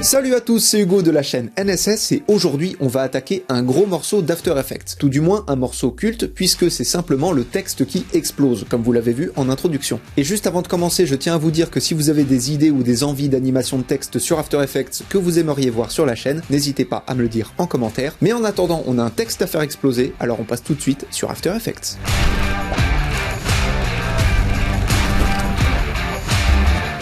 Salut à tous, c'est Hugo de la chaîne NSS et aujourd'hui on va attaquer un gros morceau d'After Effects, tout du moins un morceau culte puisque c'est simplement le texte qui explose, comme vous l'avez vu en introduction. Et juste avant de commencer, je tiens à vous dire que si vous avez des idées ou des envies d'animation de texte sur After Effects que vous aimeriez voir sur la chaîne, n'hésitez pas à me le dire en commentaire. Mais en attendant, on a un texte à faire exploser, alors on passe tout de suite sur After Effects.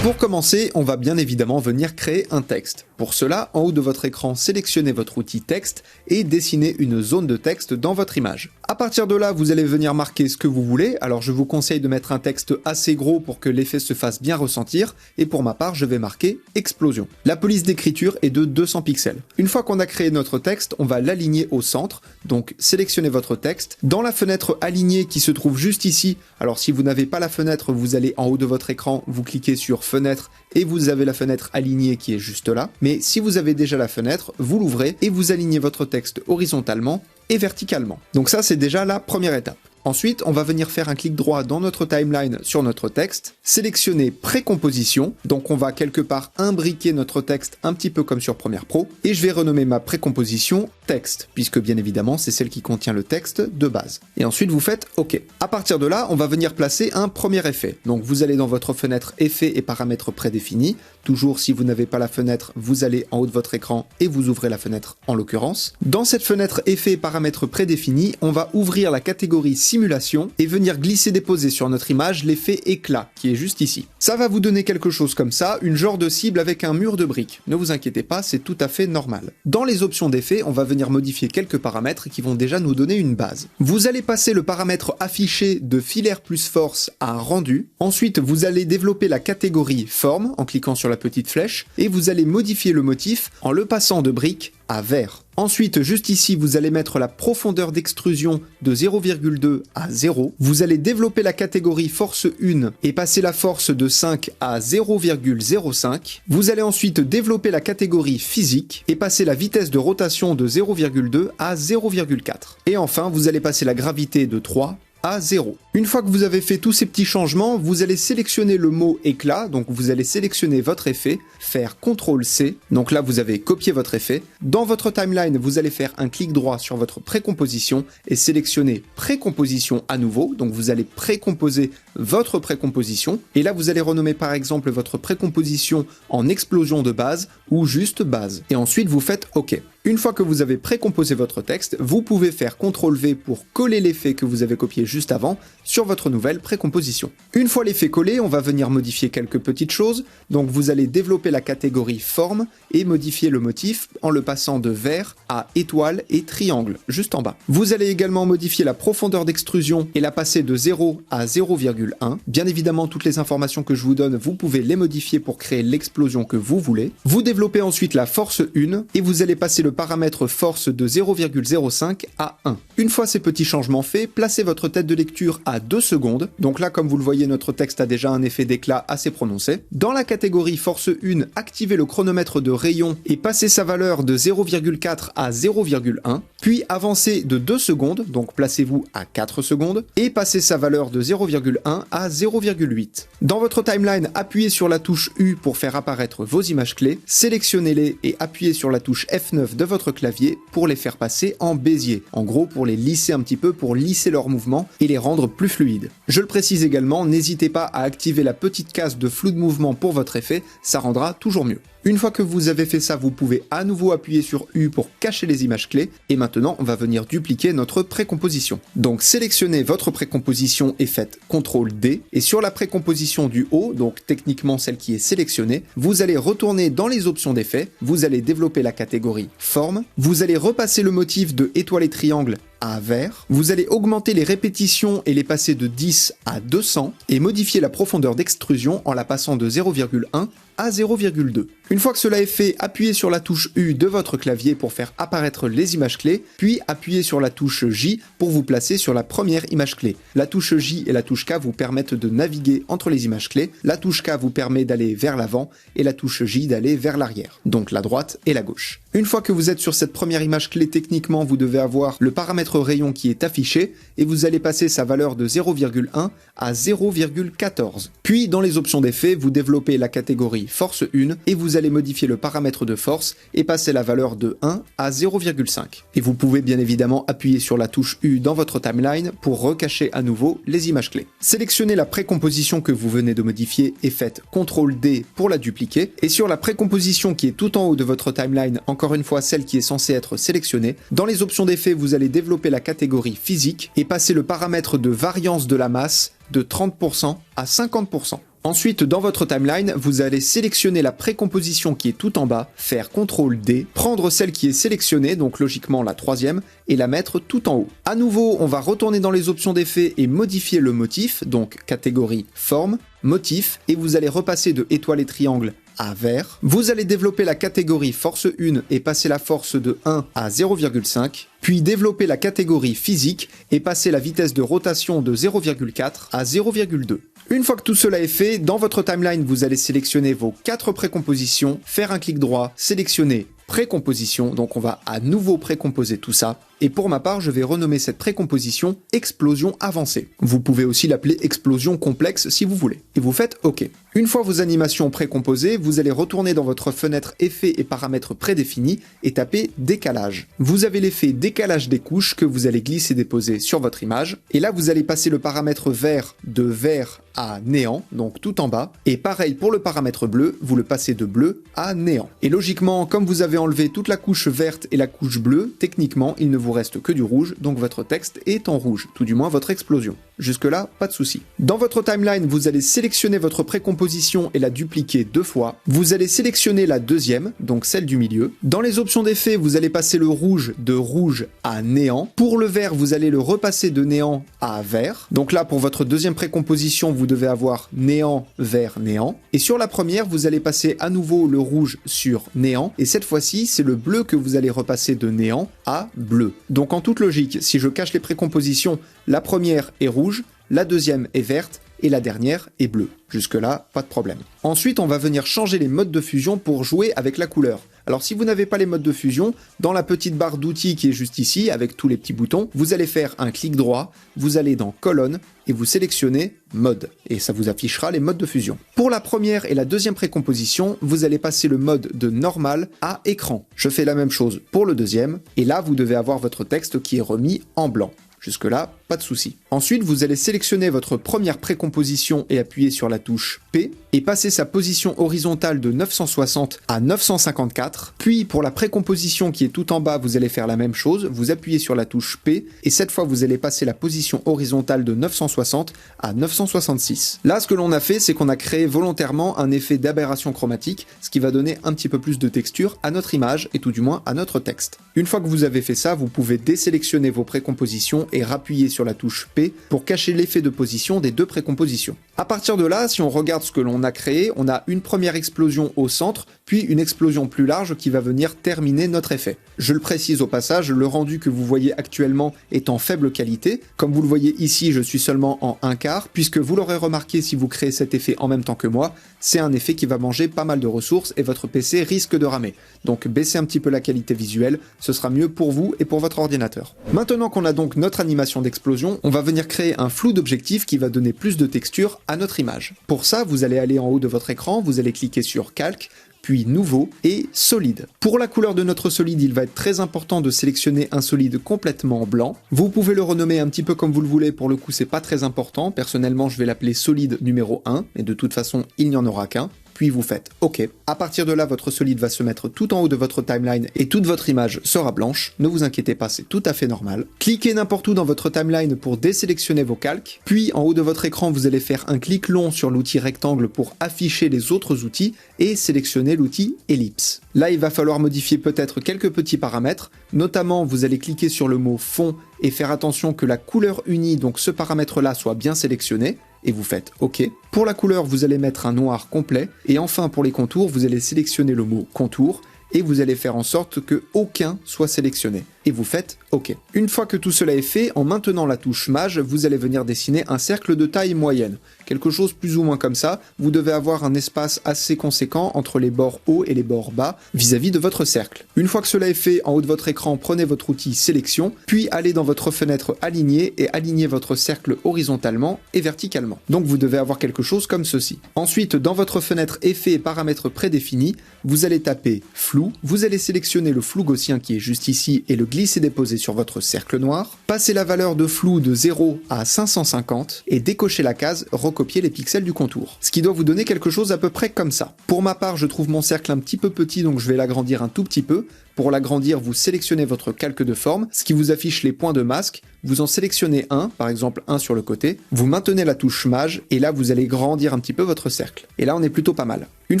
Pour commencer, on va bien évidemment venir créer un texte. Pour cela, en haut de votre écran, sélectionnez votre outil texte et dessinez une zone de texte dans votre image. À partir de là, vous allez venir marquer ce que vous voulez. Alors je vous conseille de mettre un texte assez gros pour que l'effet se fasse bien ressentir. Et pour ma part, je vais marquer explosion. La police d'écriture est de 200 pixels. Une fois qu'on a créé notre texte, on va l'aligner au centre. Donc sélectionnez votre texte. Dans la fenêtre alignée qui se trouve juste ici, alors si vous n'avez pas la fenêtre, vous allez en haut de votre écran, vous cliquez sur fenêtre et vous avez la fenêtre alignée qui est juste là. Mais si vous avez déjà la fenêtre, vous l'ouvrez et vous alignez votre texte horizontalement et verticalement. Donc ça, c'est déjà la première étape. Ensuite, on va venir faire un clic droit dans notre timeline sur notre texte, sélectionner précomposition, donc on va quelque part imbriquer notre texte un petit peu comme sur Premiere Pro, et je vais renommer ma précomposition texte, puisque bien évidemment c'est celle qui contient le texte de base. Et ensuite vous faites OK. À partir de là, on va venir placer un premier effet. Donc vous allez dans votre fenêtre effets et paramètres prédéfinis, toujours si vous n'avez pas la fenêtre, vous allez en haut de votre écran et vous ouvrez la fenêtre en l'occurrence. Dans cette fenêtre effets et paramètres prédéfinis, on va ouvrir la catégorie simulation et venir glisser-déposer sur notre image l'effet éclat qui est juste ici. Ça va vous donner quelque chose comme ça, une genre de cible avec un mur de briques. Ne vous inquiétez pas, c'est tout à fait normal. Dans les options d'effet, on va venir modifier quelques paramètres qui vont déjà nous donner une base. Vous allez passer le paramètre affiché de filaire plus force à rendu. Ensuite, vous allez développer la catégorie forme en cliquant sur la petite flèche et vous allez modifier le motif en le passant de brique à vert. Ensuite, juste ici, vous allez mettre la profondeur d'extrusion de 0,2 à 0. Vous allez développer la catégorie force 1 et passer la force de 5 à 0,05. Vous allez ensuite développer la catégorie physique et passer la vitesse de rotation de 0,2 à 0,4. Et enfin, vous allez passer la gravité de 3 à 0. Une fois que vous avez fait tous ces petits changements, vous allez sélectionner le mot éclat, donc vous allez sélectionner votre effet, faire CTRL-C, donc là vous avez copié votre effet. Dans votre timeline, vous allez faire un clic droit sur votre précomposition et sélectionner précomposition à nouveau, donc vous allez précomposer votre précomposition, et là vous allez renommer par exemple votre précomposition en explosion de base ou juste base. Et ensuite vous faites OK. Une fois que vous avez précomposé votre texte, vous pouvez faire CTRL-V pour coller l'effet que vous avez copié juste avant sur votre nouvelle précomposition. Une fois l'effet collé, on va venir modifier quelques petites choses. Donc vous allez développer la catégorie forme et modifier le motif en le passant de vert à étoile et triangle, juste en bas. Vous allez également modifier la profondeur d'extrusion et la passer de 0 à 0,1. Bien évidemment, toutes les informations que je vous donne, vous pouvez les modifier pour créer l'explosion que vous voulez. Vous développez ensuite la force 1 et vous allez passer le paramètre force de 0,05 à 1. Une fois ces petits changements faits, placez votre tête de lecture à 2 secondes. Donc là, comme vous le voyez, notre texte a déjà un effet d'éclat assez prononcé. Dans la catégorie force 1, activez le chronomètre de rayon et passez sa valeur de 0,4 à 0,1. Puis avancez de 2 secondes, donc placez-vous à 4 secondes, et passez sa valeur de 0,1 à 0,8. Dans votre timeline, appuyez sur la touche U pour faire apparaître vos images clés, sélectionnez-les et appuyez sur la touche F9 de votre clavier pour les faire passer en Bézier. En gros, pour les lisser un petit peu, pour lisser leurs mouvements et les rendre plus fluides. Je le précise également, n'hésitez pas à activer la petite case de flou de mouvement pour votre effet, ça rendra toujours mieux. Une fois que vous avez fait ça, vous pouvez à nouveau appuyer sur U pour cacher les images clés. Et maintenant, on va venir dupliquer notre précomposition. Donc sélectionnez votre précomposition et faites CTRL-D. Et sur la précomposition du haut, donc techniquement celle qui est sélectionnée, vous allez retourner dans les options d'effets. Vous allez développer la catégorie forme. Vous allez repasser le motif de étoile et triangle à vert. Vous allez augmenter les répétitions et les passer de 10 à 200 et modifier la profondeur d'extrusion en la passant de 0,1 à 0,2. Une fois que cela est fait, appuyez sur la touche U de votre clavier pour faire apparaître les images clés, puis appuyez sur la touche J pour vous placer sur la première image clé. La touche J et la touche K vous permettent de naviguer entre les images clés, la touche K vous permet d'aller vers l'avant et la touche J d'aller vers l'arrière, donc la droite et la gauche. Une fois que vous êtes sur cette première image clé, techniquement vous devez avoir le paramètre rayon qui est affiché et vous allez passer sa valeur de 0,1 à 0,14. Puis dans les options d'effets, vous développez la catégorie Force 1 et vous allez allez modifier le paramètre de force et passer la valeur de 1 à 0,5. Et vous pouvez bien évidemment appuyer sur la touche U dans votre timeline pour recacher à nouveau les images clés. Sélectionnez la précomposition que vous venez de modifier et faites CTRL D pour la dupliquer. Et sur la précomposition qui est tout en haut de votre timeline, encore une fois celle qui est censée être sélectionnée, dans les options d'effet, vous allez développer la catégorie physique et passer le paramètre de variance de la masse de 30% à 50%. Ensuite, dans votre timeline, vous allez sélectionner la précomposition qui est tout en bas, faire CTRL D, prendre celle qui est sélectionnée, donc logiquement la troisième, et la mettre tout en haut. À nouveau, on va retourner dans les options d'effet et modifier le motif, donc catégorie forme, motif, et vous allez repasser de étoile et triangle à vert. Vous allez développer la catégorie force 1 et passer la force de 1 à 0,5, puis développer la catégorie physique et passer la vitesse de rotation de 0,4 à 0,2. Une fois que tout cela est fait, dans votre timeline, vous allez sélectionner vos 4 précompositions, faire un clic droit, sélectionner précomposition, donc on va à nouveau précomposer tout ça. Et pour ma part, je vais renommer cette précomposition explosion avancée. Vous pouvez aussi l'appeler explosion complexe si vous voulez. Et vous faites OK. Une fois vos animations précomposées, vous allez retourner dans votre fenêtre effets et paramètres prédéfinis et taper décalage. Vous avez l'effet décalage des couches que vous allez glisser déposer sur votre image. Et là, vous allez passer le paramètre vert de vert à néant, donc tout en bas. Et pareil pour le paramètre bleu, vous le passez de bleu à néant. Et logiquement, comme vous avez enlevé toute la couche verte et la couche bleue, techniquement, il ne vous reste que du rouge, donc votre texte est en rouge, tout du moins votre explosion. Jusque-là, pas de souci. Dans votre timeline, vous allez sélectionner votre précomposition et la dupliquer 2 fois. Vous allez sélectionner la deuxième, donc celle du milieu. Dans les options d'effet, vous allez passer le rouge de rouge à néant. Pour le vert, vous allez le repasser de néant à vert. Donc là, pour votre deuxième précomposition, vous devez avoir néant, vert, néant. Et sur la première, vous allez passer à nouveau le rouge sur néant. Et cette fois-ci, c'est le bleu que vous allez repasser de néant à bleu. Donc en toute logique, si je cache les précompositions, la première est rouge, la deuxième est verte et la dernière est bleue. Jusque-là, pas de problème. Ensuite, on va venir changer les modes de fusion pour jouer avec la couleur. Alors si vous n'avez pas les modes de fusion, dans la petite barre d'outils qui est juste ici, avec tous les petits boutons, vous allez faire un clic droit, vous allez dans colonne, et vous sélectionnez mode, et ça vous affichera les modes de fusion. Pour la première et la deuxième précomposition, vous allez passer le mode de normal à écran. Je fais la même chose pour le deuxième, et là vous devez avoir votre texte qui est remis en blanc. Jusque-là, pas de souci. Ensuite, vous allez sélectionner votre première précomposition et appuyer sur la touche P et passer sa position horizontale de 960 à 954. Puis, pour la précomposition qui est tout en bas, vous allez faire la même chose. Vous appuyez sur la touche P et cette fois, vous allez passer la position horizontale de 960 à 966. Là, ce que l'on a fait, c'est qu'on a créé volontairement un effet d'aberration chromatique, ce qui va donner un petit peu plus de texture à notre image et tout du moins à notre texte. Une fois que vous avez fait ça, vous pouvez désélectionner vos précompositions et rappuyer sur la touche P pour cacher l'effet de position des 2 précompositions. À partir de là, si on regarde ce que l'on a créé, on a une première explosion au centre, puis une explosion plus large qui va venir terminer notre effet. Je le précise au passage, le rendu que vous voyez actuellement est en faible qualité. Comme vous le voyez ici, je suis seulement en 1/4, puisque vous l'aurez remarqué si vous créez cet effet en même temps que moi, c'est un effet qui va manger pas mal de ressources et votre PC risque de ramer. Donc baissez un petit peu la qualité visuelle, ce sera mieux pour vous et pour votre ordinateur. Maintenant qu'on a donc notre animation d'explosion, on va venir créer un flou d'objectif qui va donner plus de texture à notre image. Pour ça, vous allez aller en haut de votre écran, vous allez cliquer sur Calque, puis Nouveau et Solide. Pour la couleur de notre solide, il va être très important de sélectionner un solide complètement blanc. Vous pouvez le renommer un petit peu comme vous le voulez, pour le coup c'est pas très important. Personnellement, je vais l'appeler solide numéro 1, et de toute façon, il n'y en aura qu'un. Puis vous faites OK. À partir de là, votre solide va se mettre tout en haut de votre timeline et toute votre image sera blanche. Ne vous inquiétez pas, c'est tout à fait normal. Cliquez n'importe où dans votre timeline pour désélectionner vos calques. Puis en haut de votre écran, vous allez faire un clic long sur l'outil rectangle pour afficher les autres outils et sélectionner l'outil ellipse. Là, il va falloir modifier peut-être quelques petits paramètres. Notamment, vous allez cliquer sur le mot fond et faire attention que la couleur unie, donc ce paramètre-là, soit bien sélectionné. Et vous faites OK. Pour la couleur, vous allez mettre un noir complet. Et enfin, pour les contours, vous allez sélectionner le mot contour et vous allez faire en sorte que aucun soit sélectionné. et vous faites OK. Une fois que tout cela est fait, en maintenant la touche Maj, vous allez venir dessiner un cercle de taille moyenne. Quelque chose plus ou moins comme ça, vous devez avoir un espace assez conséquent entre les bords hauts et les bords bas vis-à-vis de votre cercle. Une fois que cela est fait, en haut de votre écran, prenez votre outil sélection, puis allez dans votre fenêtre aligner et alignez votre cercle horizontalement et verticalement. Donc vous devez avoir quelque chose comme ceci. Ensuite, dans votre fenêtre effets et paramètres prédéfinis, vous allez taper flou, vous allez sélectionner le flou gaussien qui est juste ici et le glisser-déposer sur votre cercle noir, passer la valeur de flou de 0 à 550 et décocher la case recopier les pixels du contour. Ce qui doit vous donner quelque chose à peu près comme ça. Pour ma part, je trouve mon cercle un petit peu petit, donc je vais l'agrandir un tout petit peu. Pour l'agrandir, vous sélectionnez votre calque de forme, ce qui vous affiche les points de masque, vous en sélectionnez un, par exemple un sur le côté, vous maintenez la touche Maj, et là vous allez grandir un petit peu votre cercle. Et là on est plutôt pas mal. Une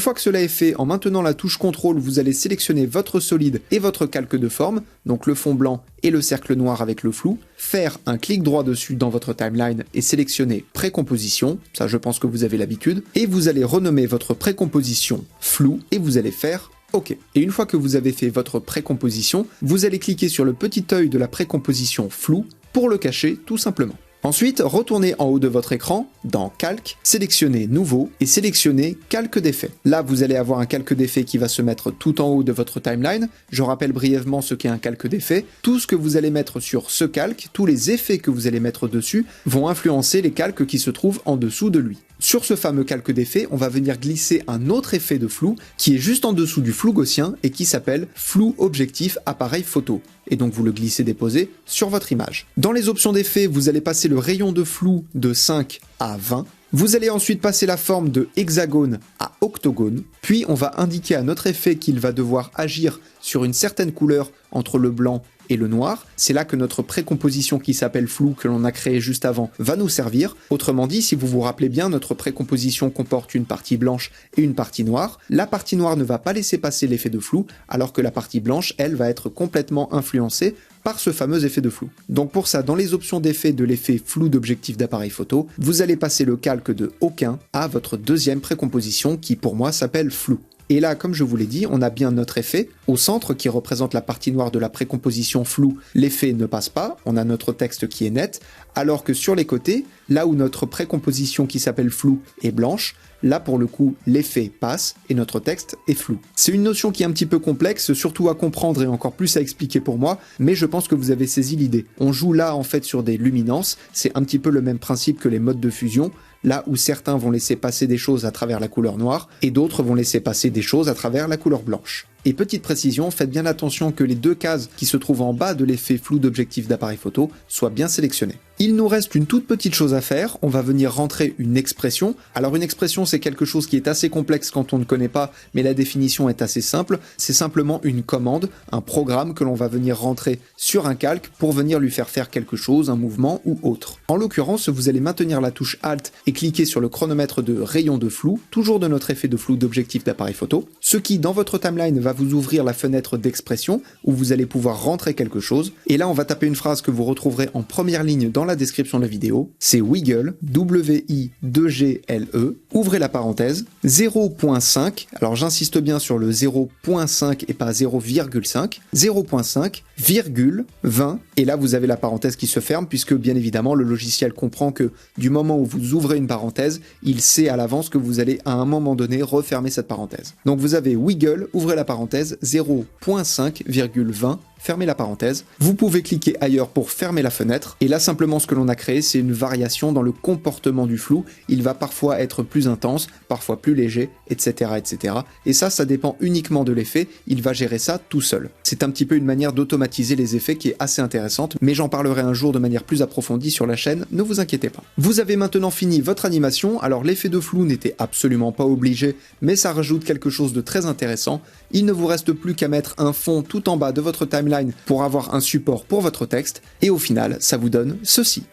fois que cela est fait, en maintenant la touche CTRL, vous allez sélectionner votre solide et votre calque de forme, donc le fond blanc et le cercle noir avec le flou, faire un clic droit dessus dans votre timeline et sélectionner précomposition, ça je pense que vous avez l'habitude, et vous allez renommer votre précomposition flou, et vous allez faire OK. Et une fois que vous avez fait votre précomposition, vous allez cliquer sur le petit œil de la précomposition flou pour le cacher tout simplement. Ensuite, retournez en haut de votre écran, dans Calque, sélectionnez Nouveau et sélectionnez Calque d'effet. Là, vous allez avoir un calque d'effet qui va se mettre tout en haut de votre timeline. Je rappelle brièvement ce qu'est un calque d'effet. Tout ce que vous allez mettre sur ce calque, tous les effets que vous allez mettre dessus, vont influencer les calques qui se trouvent en dessous de lui. Sur ce fameux calque d'effet, on va venir glisser un autre effet de flou qui est juste en dessous du flou gaussien et qui s'appelle flou objectif appareil photo. Et donc vous le glissez-déposez sur votre image. Dans les options d'effet, vous allez passer le rayon de flou de 5 à 20. Vous allez ensuite passer la forme de hexagone à octogone, puis on va indiquer à notre effet qu'il va devoir agir sur une certaine couleur entre le blanc et le noir. C'est là que notre précomposition qui s'appelle flou, que l'on a créé juste avant, va nous servir. Autrement dit, si vous vous rappelez bien, notre précomposition comporte une partie blanche et une partie noire. La partie noire ne va pas laisser passer l'effet de flou, alors que la partie blanche, elle, va être complètement influencée par ce fameux effet de flou. Donc pour ça, dans les options d'effet de l'effet flou d'objectif d'appareil photo, vous allez passer le calque de aucun à votre deuxième précomposition qui pour moi s'appelle flou. Et là, comme je vous l'ai dit, on a bien notre effet. Au centre, qui représente la partie noire de la précomposition floue, l'effet ne passe pas, on a notre texte qui est net, alors que sur les côtés, là où notre précomposition qui s'appelle flou est blanche, là pour le coup, l'effet passe et notre texte est flou. C'est une notion qui est un petit peu complexe, surtout à comprendre et encore plus à expliquer pour moi, mais je pense que vous avez saisi l'idée. On joue là en fait sur des luminances, c'est un petit peu le même principe que les modes de fusion, là où certains vont laisser passer des choses à travers la couleur noire, et d'autres vont laisser passer des choses à travers la couleur blanche. Et petite précision, faites bien attention que les deux cases qui se trouvent en bas de l'effet flou d'objectif d'appareil photo soient bien sélectionnées. Il nous reste une toute petite chose à faire, on va venir rentrer une expression. Alors une expression, c'est quelque chose qui est assez complexe quand on ne connaît pas, mais la définition est assez simple. C'est simplement une commande, un programme que l'on va venir rentrer sur un calque pour venir lui faire quelque chose, un mouvement ou autre. En l'occurrence, vous allez maintenir la touche Alt et cliquer sur le chronomètre de rayon de flou, toujours de notre effet de flou d'objectif d'appareil photo, ce qui dans votre timeline va vous ouvrir la fenêtre d'expression où vous allez pouvoir rentrer quelque chose. Et là, on va taper une phrase que vous retrouverez en première ligne dans la description de la vidéo. C'est Wiggle, W-I-2-G-L-E, ouvrez la parenthèse, 0.5, alors j'insiste bien sur le 0.5 et pas 0,5, 0.5, virgule, 20, et là vous avez la parenthèse qui se ferme puisque bien évidemment le logiciel comprend que du moment où vous ouvrez une parenthèse, il sait à l'avance que vous allez à un moment donné refermer cette parenthèse. Donc vous avez Wiggle, ouvrez la parenthèse, 0.5,20, fermez la parenthèse. Vous pouvez cliquer ailleurs pour fermer la fenêtre. Et là, simplement, ce que l'on a créé, c'est une variation dans le comportement du flou. Il va parfois être plus intense, parfois plus léger, etc., etc. Et ça dépend uniquement de l'effet. Il va gérer ça tout seul. C'est un petit peu une manière d'automatiser les effets qui est assez intéressante, mais j'en parlerai un jour de manière plus approfondie sur la chaîne, ne vous inquiétez pas. Vous avez maintenant fini votre animation. Alors, l'effet de flou n'était absolument pas obligé, mais ça rajoute quelque chose de très intéressant. Il ne vous reste plus qu'à mettre un fond tout en bas de votre timeline pour avoir un support pour votre texte, et au final, ça vous donne ceci.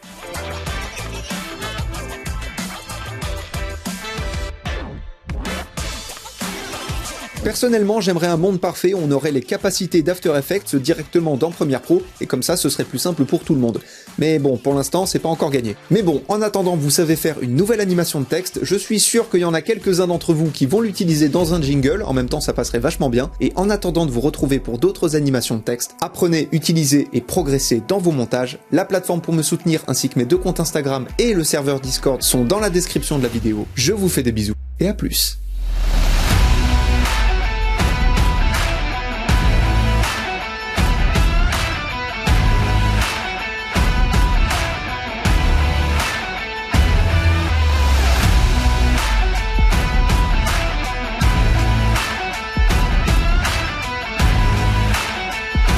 Personnellement, j'aimerais un monde parfait où on aurait les capacités d'After Effects directement dans Premiere Pro, et comme ça ce serait plus simple pour tout le monde. Mais bon, pour l'instant, c'est pas encore gagné. Mais bon, en attendant, vous savez faire une nouvelle animation de texte, je suis sûr qu'il y en a quelques-uns d'entre vous qui vont l'utiliser dans un jingle, en même temps ça passerait vachement bien, et en attendant de vous retrouver pour d'autres animations de texte, apprenez, utilisez et progressez dans vos montages. La plateforme pour me soutenir ainsi que mes 2 comptes Instagram et le serveur Discord sont dans la description de la vidéo. Je vous fais des bisous, et à plus.